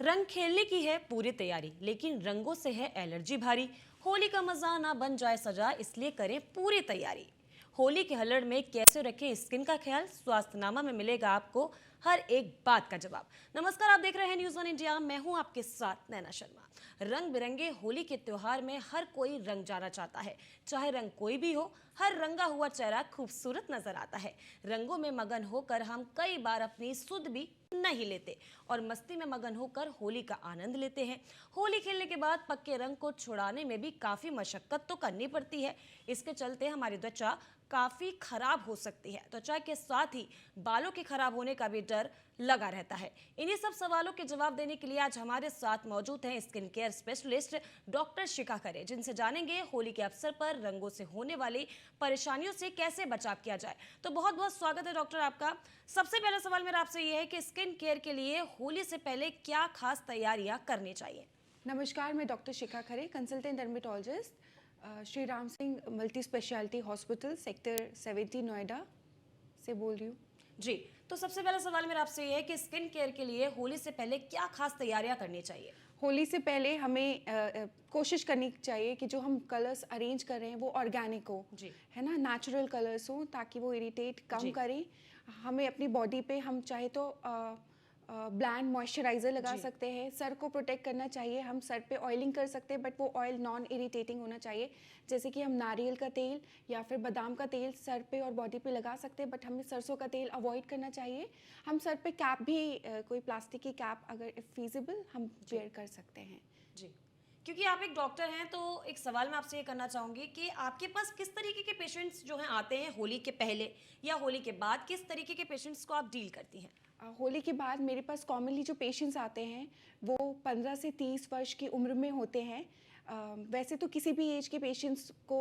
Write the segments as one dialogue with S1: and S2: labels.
S1: रंग खेलने की है पूरी तैयारी, लेकिन रंगों से है एलर्जी भारी। होली का मजा ना बन जाए सजा, इसलिए करें पूरी तैयारी। होली के हल्लड़ में कैसे रखें स्किन का ख्याल, स्वास्थ्यनामा में मिलेगा आपको हर एक बात का जवाब। नमस्कार, आप देख रहे हैं न्यूज़ 1 इंडिया। मैं हूं आपके साथ नैना शर्मा। रंग बिरंगे होली के त्योहार में हर कोई रंग जाना चाहता है, चाहे रंग कोई भी हो। हर रंगा हुआ चेहरा खूबसूरत नजर आता है। रंगों में मगन होकर हम कई बार अपनी सुध भी नहीं लेते और मस्ती में मगन होकर होली का आनंद लेते हैं। होली खेलने के बाद पक्के रंग को छुड़ाने में भी काफी मशक्कत तो करनी पड़ती है। इसके चलते हमारी त्वचा काफी खराब हो सकती है। त्वचा के साथ ही बालों के खराब होने का भी डर लगा रहता है। इन्हीं सब सवालों के जवाब देने के लिए आज हमारे साथ मौजूद हैं skin care specialist doctor Shikha खरे, जिनसे जानेंगे होली के अवसर पर रंगों से होने वाली परेशानियों से कैसे बचाव किया जाए। तो बहुत बहुत स्वागत है डॉक्टर आपका। सबसे पहला सवाल मेरा आपसे ये है कि स्किन केयर के लिए होली से पहले क्या खास तैयारियां करनी चाहिए?
S2: नमस्कार, मैं doctor Shikha Khare, consultant dermatologist, Shri Ram Singh multi speciality hospital, sector 70 Noida से बोल रही हूँ।
S1: जी, तो सबसे पहला सवाल मेरा आपसे ये है कि स्किन केयर के लिए होली से पहले क्या खास तैयारियां करनी चाहिए?
S2: होली से पहले हमें कोशिश करनी चाहिए कि जो हम कलर्स अरेंज कर रहे हैं वो ऑर्गेनिक हो,
S1: जी,
S2: है ना, नेचुरल कलर्स हो, ताकि वो इरिटेट कम
S1: जी,
S2: करें। हमें अपनी बॉडी पे हम चाहे तो ब्लैंड मॉइस्चराइज़र लगा
S1: जी,
S2: सकते हैं। सर को प्रोटेक्ट करना चाहिए, हम सर पे ऑयलिंग कर सकते हैं, बट वो ऑयल नॉन इरिटेटिंग होना चाहिए। जैसे कि हम नारियल का तेल या फिर बादाम का तेल सर पे और बॉडी पे लगा सकते हैं, बट हमें सरसों का तेल अवॉइड करना चाहिए। हम सर पे कैप भी कोई प्लास्टिक की कैप अगर इफ फिजिबल हम वेयर कर सकते हैं।
S1: जी। क्योंकि आप एक डॉक्टर हैं, तो एक सवाल मैं आपसे ये करना चाहूंगी कि आपके पास किस तरीके के पेशेंट्स जो हैं आते हैं होली के पहले या होली के बाद, किस तरीके के पेशेंट्स को आप डील करती हैं?
S2: होली के बाद मेरे पास कॉमनली जो पेशेंट्स आते हैं वो 15 से 30 वर्ष की उम्र में होते हैं। वैसे तो किसी भी एज के पेशेंट्स को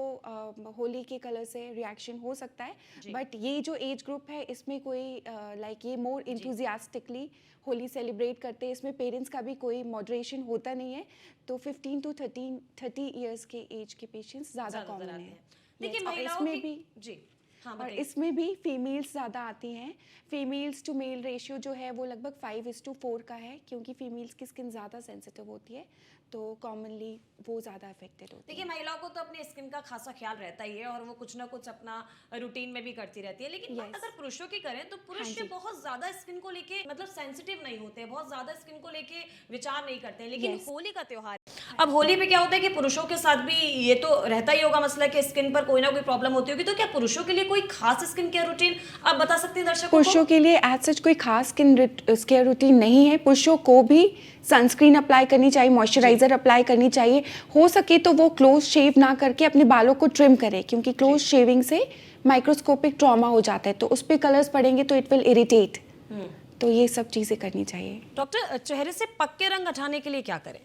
S2: होली के कलर से रिएक्शन हो सकता है,
S1: जी,
S2: बट ये जो एज ग्रुप है इसमें कोई लाइक ये मोर
S1: जी,
S2: इंथुजियास्टिकली होली सेलिब्रेट करते हैं। इसमें पेरेंट्स का भी कोई मॉडरेशन होता नहीं है। तो 15 टू 30 ईयर्स के एज के पेशेंट्स ज़्यादा
S1: ज्यादातर
S2: कॉमन
S1: आते
S2: हैं।
S1: हैं। देखिए,
S2: Yes, और
S1: महिलाओं
S2: इसमें
S1: की
S2: भी
S1: जी, हाँ
S2: और
S1: बताइए।
S2: इसमें भी फीमेल्स ज़्यादा आती हैं। फीमेल्स टू मेल रेशियो जो है वो लगभग 5:4 का है, क्योंकि फीमेल्स की स्किन ज़्यादा सेंसिटिव होती है, तो कॉमनली वो ज़्यादा अफेक्टेड होती
S1: देखिए,
S2: है।
S1: महिलाओं को तो अपने स्किन का खासा ख्याल रहता ही है और वो कुछ ना कुछ अपना रूटीन में भी करती रहती है, लेकिन बात
S2: यस,
S1: अगर पुरुषों की करें तो
S2: हाँ
S1: पुरुष
S2: जी,
S1: बहुत ज्यादा स्किन को लेके मतलब सेंसिटिव नहीं होते, बहुत ज्यादा स्किन को लेके विचार नहीं करते हैं। लेकिन
S2: यस,
S1: होली का त्योहार है।
S2: हाँ
S1: अब
S2: जी।
S1: होली पे क्या होता है कि पुरुषों के साथ भी ये तो रहता ही होगा मसला कि स्किन पर कोई ना कोई प्रॉब्लम होती होगी। तो क्या पुरुषों के लिए कोई खास स्किन केयर रूटीन आप बता सकते हैं दर्शकों को?
S2: पुरुषों के लिए एज सच कोई खास स्किन केयर रूटीन नहीं है। पुरुषों को भी सनस्क्रीन अप्लाई करनी चाहिए, मॉइस्चराइज़र अप्लाई करनी चाहिए। हो सके तो वो क्लोज शेव ना करके अपने बालों को ट्रिम करें, क्योंकि क्लोज शेविंग से माइक्रोस्कोपिक ट्रॉमा हो जाता है, तो उस पर कलर्स पड़ेंगे तो इट विल इरिटेट। तो ये सब चीज़ें करनी चाहिए।
S1: डॉक्टर, चेहरे से पक्के रंग हटाने के लिए क्या करें?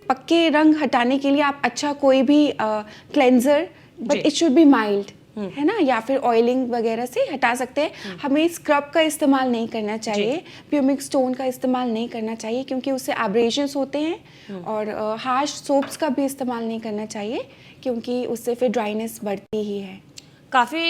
S2: पक्के रंग हटाने के लिए आप अच्छा कोई भी cleanser, but it should be mild, है ना, या फिर ऑयलिंग वगैरह से हटा सकते हैं। हमें स्क्रब का इस्तेमाल नहीं करना चाहिए, प्यूमिक स्टोन का इस्तेमाल नहीं करना चाहिए, क्योंकि उससे एब्रेशंस होते हैं। और हार्श सोप्स का भी इस्तेमाल नहीं करना चाहिए, क्योंकि उससे फिर ड्राइनेस बढ़ती ही है।
S1: काफ़ी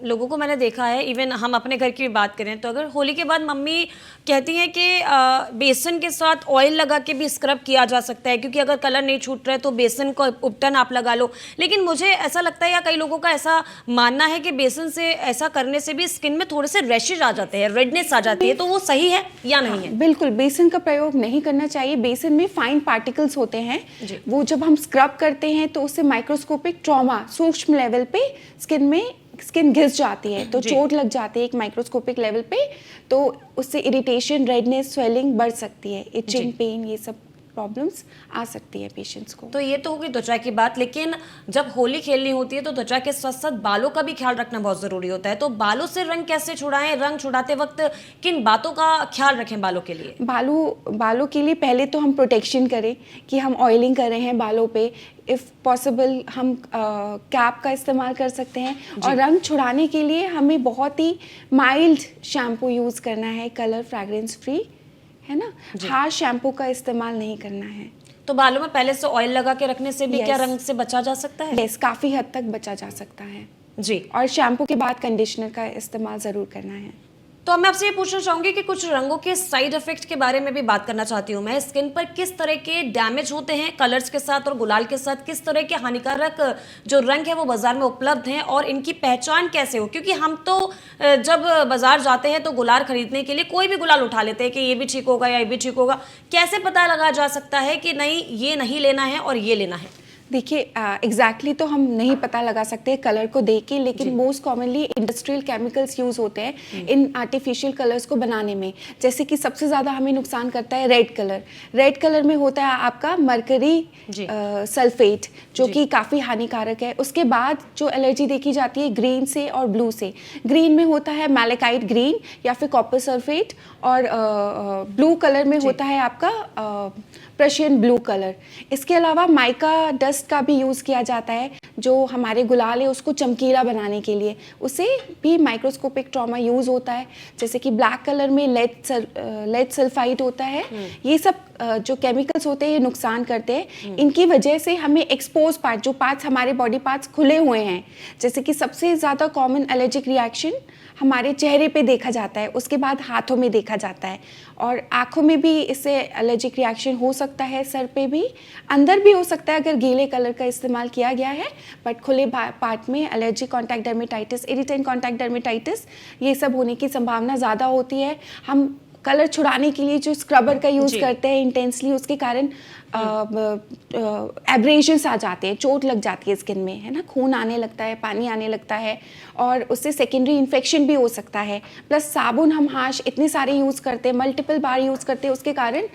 S1: लोगों को मैंने देखा है, इवन हम अपने घर की भी बात करें तो अगर होली के बाद मम्मी कहती हैं कि बेसन के साथ ऑयल लगा के भी स्क्रब किया जा सकता है, क्योंकि अगर कलर नहीं छूट रहा है तो बेसन को उपटन आप लगा लो। लेकिन मुझे ऐसा लगता है या कई लोगों का ऐसा मानना है कि बेसन से ऐसा करने से भी स्किन में थोड़े से रैशेज आ जाते हैं, रेडनेस आ जाती है। तो वो सही है या नहीं है?
S2: बिल्कुल, बेसन का प्रयोग नहीं करना चाहिए। बेसन में फाइन पार्टिकल्स होते हैं,
S1: जी।
S2: वो जब हम स्क्रब करते हैं तो उससे माइक्रोस्कोपिक ट्रॉमा, सूक्ष्म लेवल पे स्किन घिस जाती है, तो
S1: जी।
S2: चोट लग जाती है एक माइक्रोस्कोपिक लेवल पे। तो उससे इरिटेशन, रेडनेस, स्वेलिंग बढ़ सकती है, इचिंग, पेन, ये सब प्रॉब्लम्स आ सकती है पेशेंट्स को।
S1: तो ये तो होगी त्वचा की बात, लेकिन जब होली खेलनी होती है तो त्वचा के साथ साथ बालों का भी ख्याल रखना बहुत जरूरी होता है। तो बालों से रंग कैसे छुड़ाएं? रंग छुड़ाते वक्त किन बातों का ख्याल रखें बालों के लिए?
S2: बालों के लिए पहले तो हम प्रोटेक्शन करें कि हम ऑयलिंग कर रहे हैं बालों पे। इफ़ पॉसिबल हम कैप का इस्तेमाल कर सकते हैं। और रंग छुड़ाने के लिए हमें बहुत ही माइल्ड शैम्पू यूज़ करना है, कलर फ्रैग्रेंस फ्री, है ना। हार्श शैम्पू का इस्तेमाल नहीं करना है।
S1: तो बालों में पहले से ऑयल लगा के रखने से भी क्या
S2: Yes.
S1: रंग से बचा जा सकता है?
S2: यस, काफ़ी हद तक बचा जा सकता है।
S1: जी।
S2: और शैम्पू के बाद कंडीशनर का इस्तेमाल ज़रूर करना है।
S1: तो अब मैं आपसे ये पूछना चाहूंगी कि कुछ रंगों के साइड इफेक्ट के बारे में भी बात करना चाहती हूँ मैं। स्किन पर किस तरह के डैमेज होते हैं कलर्स के साथ और गुलाल के साथ, किस तरह के हानिकारक जो रंग है वो बाजार में उपलब्ध हैं और इनकी पहचान कैसे हो? क्योंकि हम तो जब बाजार जाते हैं तो गुलाल खरीदने के लिए कोई भी गुलाल उठा लेते हैं कि ये भी ठीक होगा या ये भी ठीक होगा। कैसे पता लगा जा सकता है कि नहीं ये नहीं लेना है और ये लेना है?
S2: देखिए एग्जैक्टली तो हम नहीं पता लगा सकते कलर को देख के, लेकिन most commonly industrial chemicals use होते हैं इन आर्टिफिशियल कलर्स को बनाने में। जैसे कि सबसे ज़्यादा हमें नुकसान करता है रेड कलर। रेड कलर में होता है आपका मरकरी सल्फेट, जो कि काफ़ी हानिकारक है। उसके बाद जो एलर्जी देखी जाती है ग्रीन से और ब्लू से। ग्रीन में होता है मैलेकाइट ग्रीन या फिर कॉपर सल्फेट, और ब्लू कलर में होता है आपका प्रशियन ब्लू कलर। इसके अलावा माइका डस्ट का भी यूज़ किया जाता है, जो हमारे गुलाल है उसको चमकीला बनाने के लिए। उसे भी माइक्रोस्कोपिक ट्रॉमा यूज़ होता है। जैसे कि ब्लैक कलर में लेड सल्फाइड होता है। ये सब जो केमिकल्स होते हैं ये नुकसान करते हैं। इनकी वजह से हमें एक्सपोज पार्ट, जो पार्ट्स हमारे बॉडी पार्ट्स खुले हुए हैं, जैसे कि सबसे ज़्यादा कॉमन एलर्जिक रिएक्शन हमारे चेहरे पे देखा जाता है, उसके बाद हाथों में देखा जाता है, और आँखों में भी इससे एलर्जिक रिएक्शन हो सकता है, सर पे भी, अंदर भी हो सकता है अगर गीले कलर का इस्तेमाल किया गया है। बट खुले पार्ट में allergy contact dermatitis, irritant contact dermatitis, ये सब होने की संभावना ज़्यादा होती है। हम कलर छुड़ाने के लिए जो स्क्रबर का यूज़ करते हैं इंटेंसली, उसके कारण एब्रेशंस आ जाते हैं, चोट लग जाती है स्किन में, है ना, खून आने लगता है, पानी आने लगता है, और उससे सेकेंडरी इन्फेक्शन भी हो सकता है। प्लस साबुन हम हाश इतने सारे यूज़ करते हैं, मल्टीपल बार यूज़ करते हैं, उसके कारण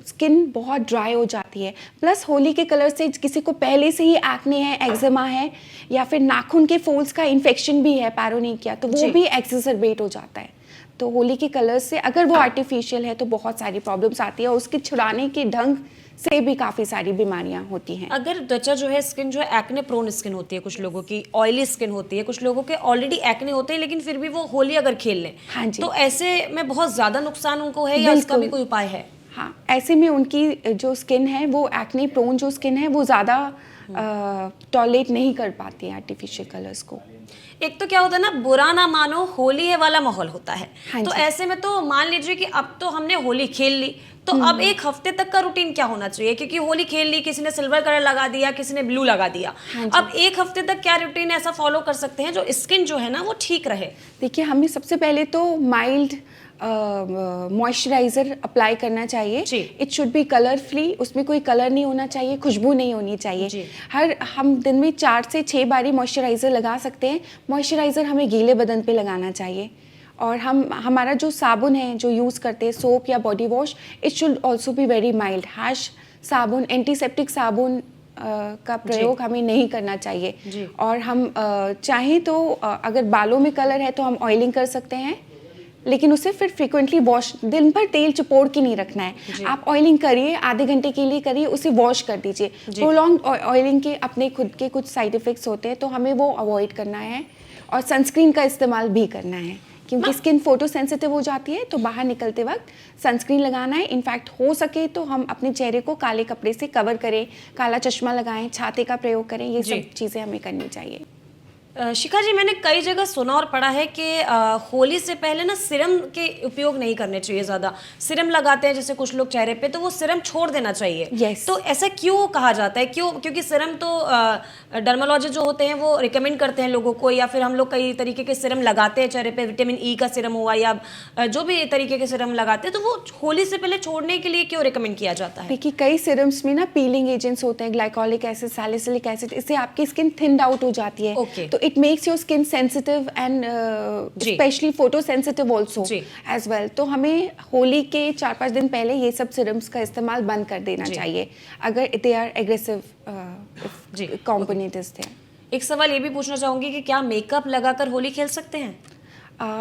S2: स्किन बहुत ड्राई हो जाती है। प्लस होली के कलर से किसी को पहले से ही एक्ने है, एक्जिमा है, या फिर नाखून के फोल्स का इन्फेक्शन भी है, पैरोनिकिया, तो वो भी एक्सेसरबेट हो जाता है। तो होली के कलर से अगर वो आर्टिफिशियल है तो बहुत सारी प्रॉब्लम्स आती है, और उसके छुड़ाने के ढंग से भी काफ़ी सारी बीमारियां होती हैं।
S1: अगर त्वचा जो है, स्किन जो है एक्ने प्रोन स्किन होती है, कुछ लोगों की ऑयली स्किन होती है, कुछ लोगों के ऑलरेडी एक्ने होते हैं लेकिन फिर भी वो होली अगर खेल लें,
S2: हाँ जी,
S1: तो ऐसे में बहुत ज़्यादा नुकसान उनको है या इसका भी कोई उपाय है?
S2: हाँ, ऐसे में उनकी जो स्किन है, वो एक्ने प्रोन जो स्किन है, वो ज़्यादा टॉलरेट नहीं कर पाती है आर्टिफिशियल कलर्स को।
S1: एक तो क्या होता है ना, बुरा ना मानो होली है वाला माहौल होता है।
S2: हाँ
S1: तो
S2: जी।
S1: ऐसे में तो मान लीजिए कि अब तो हमने होली खेल ली, तो अब एक हफ्ते तक का रूटीन क्या होना चाहिए? क्योंकि होली खेल ली, किसी ने सिल्वर कलर लगा दिया, किसी ने ब्लू लगा दिया,
S2: हाँ
S1: अब एक हफ्ते तक क्या रूटीन ऐसा फॉलो कर सकते हैं जो स्किन जो है ना वो ठीक रहे?
S2: देखिए, हमें सबसे पहले तो माइल्ड मॉइस्चराइजर अप्लाई करना चाहिए। It should be colour free, उसमें कोई कलर नहीं होना चाहिए, खुशबू नहीं होनी चाहिए। हम दिन में 4 से 6 बारी मॉइस्चराइजर लगा सकते हैं। मॉइस्चराइजर हमें गीले बदन पे लगाना चाहिए। और हमारा जो साबुन है जो यूज़ करते हैं, सोप या body wash, it should also be very mild. Harsh साबुन, एंटीसेप्टिक साबुन का प्रयोग हमें नहीं करना चाहिए। और हम चाहें तो अगर बालों में कलर है तो हम ऑयलिंग कर सकते हैं, लेकिन उसे फिर फ्रीक्वेंटली वॉश, दिन भर तेल चिपोड़ के नहीं रखना है। आप ऑयलिंग करिए, आधे घंटे के लिए करिए, उसे वॉश कर दीजिए। प्रोलॉन्ग ऑयलिंग के अपने खुद के कुछ साइड इफेक्ट्स होते हैं, तो हमें वो अवॉइड करना है। और सनस्क्रीन का इस्तेमाल भी करना है, क्योंकि स्किन फोटो सेंसिटिव हो जाती है, तो बाहर निकलते वक्त सनस्क्रीन लगाना है। इनफैक्ट हो सके तो हम अपने चेहरे को काले कपड़े से कवर करें, काला चश्मा लगाएं, छाते का प्रयोग करें, ये सब चीज़ें हमें करनी चाहिए।
S1: शिखा जी, मैंने कई जगह सुना और पढ़ा है कि होली से पहले ना सीरम के उपयोग नहीं करने चाहिए ज़्यादा। सीरम लगाते हैं जैसे कुछ लोग चेहरे पे, तो वो सीरम छोड़ देना चाहिए।
S2: yes.
S1: तो ऐसा क्यों कहा जाता है? क्यों? क्योंकि सीरम तो डर्मोलॉजिस्ट जो होते हैं वो रिकमेंड करते हैं लोगों को, या फिर हम लोग कई तरीके के सीरम लगाते हैं चेहरे पे, विटामिन ई का सीरम हुआ या जो भी तरीके के सीरम लगाते हैं, तो वो होली से पहले छोड़ने के लिए क्यों रिकमेंड किया जाता है?
S2: देखिए, कई सीरम्स में ना पीलिंग एजेंट्स होते हैं, ग्लाइकोलिक एसिड, सैलिसिलिक एसिड, इससे आपकी स्किन थिन्ड आउट हो जाती है। तो it makes your skin sensitive and especially photosensitive also as well। तो हमें होली के 4-5 दिन पहले ये सब सीरम्स का इस्तेमाल बंद कर देना चाहिए, अगर they are aggressive component is there।
S1: एक सवाल ये भी पूछना चाहूंगी कि क्या मेकअप लगाकर होली खेल सकते हैं?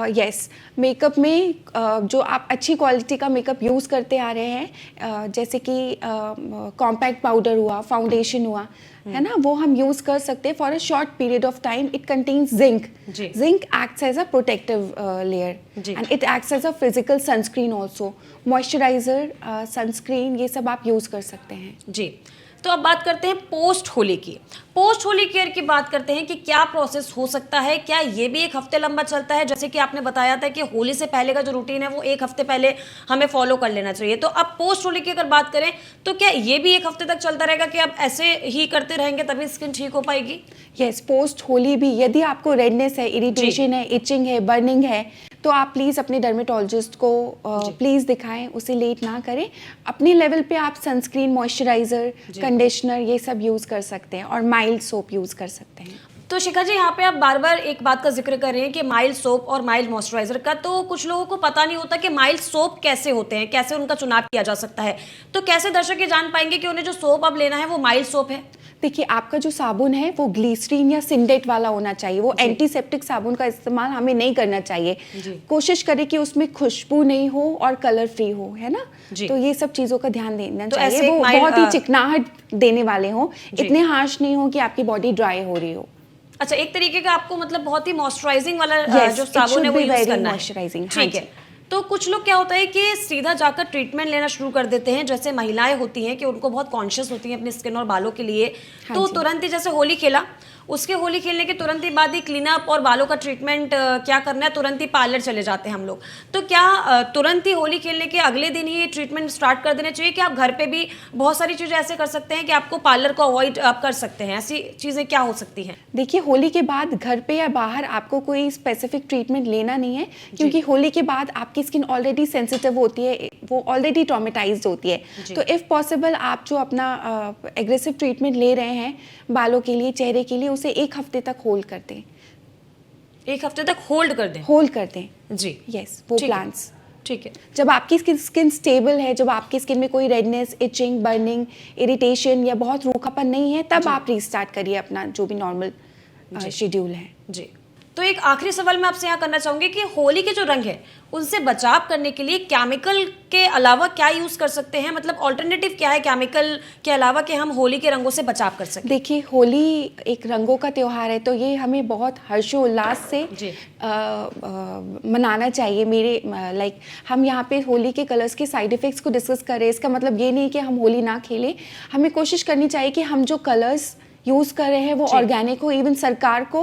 S2: यस, मेकअप में जो आप अच्छी क्वालिटी का मेकअप यूज़ करते आ रहे हैं, जैसे कि कॉम्पैक्ट पाउडर हुआ, फाउंडेशन हुआ, है ना, वो हम यूज़ कर सकते हैं for a short period of time. It contains zinc. Zinc acts as a protective layer and it acts as a physical sunscreen also. Moisturiser, sunscreen, ये सब आप यूज़ कर सकते हैं।
S1: जी, तो अब बात करते हैं पोस्ट होली की। पोस्ट होली केयर की बात करते हैं कि क्या प्रोसेस हो सकता है, क्या ये भी एक हफ्ते लंबा चलता है? जैसे कि आपने बताया था कि होली से पहले का जो रूटीन है वो एक हफ्ते पहले हमें फॉलो कर लेना चाहिए। तो अब पोस्ट होली की अगर बात करें तो क्या ये भी एक हफ्ते तक चलता रहेगा कि अब ऐसे ही करते रहेंगे तभी स्किन ठीक हो पाएगी?
S2: यस, पोस्ट होली भी यदि आपको रेडनेस है, इरिटेशन है, इचिंग है, बर्निंग है, तो आप प्लीज़ अपने डर्मेटोलॉजिस्ट को प्लीज़ दिखाएं, उसे लेट ना करें। अपने लेवल पे आप सनस्क्रीन, मॉइस्चराइज़र, कंडीशनर ये सब यूज़ कर सकते हैं और माइल्ड सोप यूज़ कर सकते हैं।
S1: तो शिखा जी, यहाँ पे आप बार बार एक बात का जिक्र कर रहे हैं कि माइल्ड सोप और माइल्ड मॉइस्चराइजर का, तो कुछ लोगों को पता नहीं होता कि माइल्ड सोप कैसे होते हैं, कैसे उनका चुनाव किया जा सकता है। तो कैसे दर्शक ये जान पाएंगे कि उन्हें जो सोप अब लेना है वो माइल्ड सोप है?
S2: देखिए, आपका जो साबुन है वो ग्लिसरीन या सिंडेट वाला होना चाहिए। वो एंटीसेप्टिक साबुन का इस्तेमाल हमें नहीं करना चाहिए। कोशिश करें कि उसमें खुशबू नहीं हो और कलर फ्री हो, है ना? तो ये सब चीज़ों का ध्यान देना चाहिए। वो बहुत ही चिकनाहट देने वाले हो, इतने हार्श नहीं हो कि आपकी बॉडी ड्राई हो रही हो।
S1: अच्छा, एक तरीके का आपको मतलब बहुत ही मॉइस्चराइजिंग वाला जो साबुन है वो यूज करना है। ठीक है। तो कुछ लोग क्या होता है कि सीधा जाकर ट्रीटमेंट लेना शुरू कर देते हैं, जैसे महिलाएं होती हैं कि उनको बहुत कॉन्शियस होती हैं अपनी स्किन और बालों के लिए। तो तुरंत ही जैसे होली खेला, उसके होली खेलने के तुरंत ही बाद ही क्लीन अप और बालों का ट्रीटमेंट क्या करना है, तुरंत ही पार्लर चले जाते हैं हम लोग। तो क्या तुरंत ही होली खेलने के अगले दिन ही ट्रीटमेंट स्टार्ट कर देना चाहिए कि आप घर पे भी बहुत सारी चीज़ें ऐसे कर सकते हैं कि आपको पार्लर को अवॉइड आप कर सकते हैं? ऐसी चीज़ें क्या हो सकती हैं?
S2: देखिए, होली के बाद घर पे या बाहर आपको कोई स्पेसिफिक ट्रीटमेंट लेना नहीं है, क्योंकि होली के बाद आपकी स्किन ऑलरेडी सेंसिटिव होती है, वो ऑलरेडी ट्रॉमेटाइज्ड होती है। तो इफ़ पॉसिबल आप जो अपना एग्रेसिव ट्रीटमेंट ले रहे हैं बालों के लिए, चेहरे के लिए, उसे एक हफ्ते तक होल्ड कर दें।
S1: एक हफ्ते तक होल्ड कर दें?
S2: होल्ड कर दें
S1: जी।
S2: यस, वो प्लांट्स।
S1: ठीक है।
S2: जब आपकी स्किन स्टेबल है, जब आपकी स्किन में कोई रेडनेस, इचिंग, बर्निंग, इरिटेशन या बहुत रूखापन नहीं है, तब आप रीस्टार्ट करिए अपना जो भी नॉर्मल शेड्यूल है।
S1: जी। तो एक आखिरी सवाल मैं आपसे यहाँ करना चाहूंगी कि होली के जो रंग है उनसे बचाव करने के लिए केमिकल के अलावा क्या यूज कर सकते हैं? मतलब ऑल्टरनेटिव क्या है केमिकल के अलावा कि हम होली के रंगों से बचाव कर सकते हैं?
S2: देखिए, होली एक रंगों का त्योहार है, तो ये हमें बहुत हर्षोल्लास से मनाना चाहिए। मेरे लाइक हम यहाँ पे होली के कलर्स के साइड इफ़ेक्ट्स को डिस्कस करें, इसका मतलब ये नहीं कि हम होली ना खेलें। हमें कोशिश करनी चाहिए कि हम जो कलर्स यूज़ कर रहे हैं वो ऑर्गेनिक हो। इवन सरकार को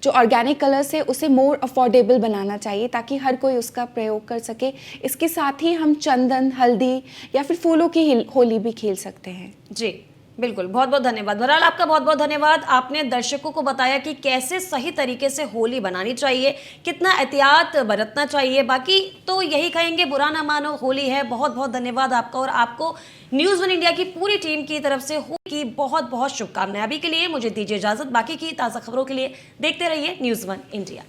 S2: जो ऑर्गेनिक कलर्स है उसे मोर अफोर्डेबल बनाना चाहिए ताकि हर कोई उसका प्रयोग कर सके। इसके साथ ही हम चंदन, हल्दी या फिर फूलों की होली भी खेल सकते हैं।
S1: जी बिल्कुल, बहुत बहुत धन्यवाद। बहरहाल आपका बहुत बहुत धन्यवाद। आपने दर्शकों को बताया कि कैसे सही तरीके से होली बनानी चाहिए, कितना एहतियात बरतना चाहिए। बाकी तो यही कहेंगे, बुरा ना मानो, होली है। बहुत बहुत धन्यवाद आपका, और आपको न्यूज़ 1 इंडिया की पूरी टीम की तरफ से होली की बहुत बहुत शुभकामनाएं। अभी के लिए मुझे दीजिए इजाजत। बाकी की ताज़ा खबरों के लिए देखते रहिए न्यूज़ 1 इंडिया।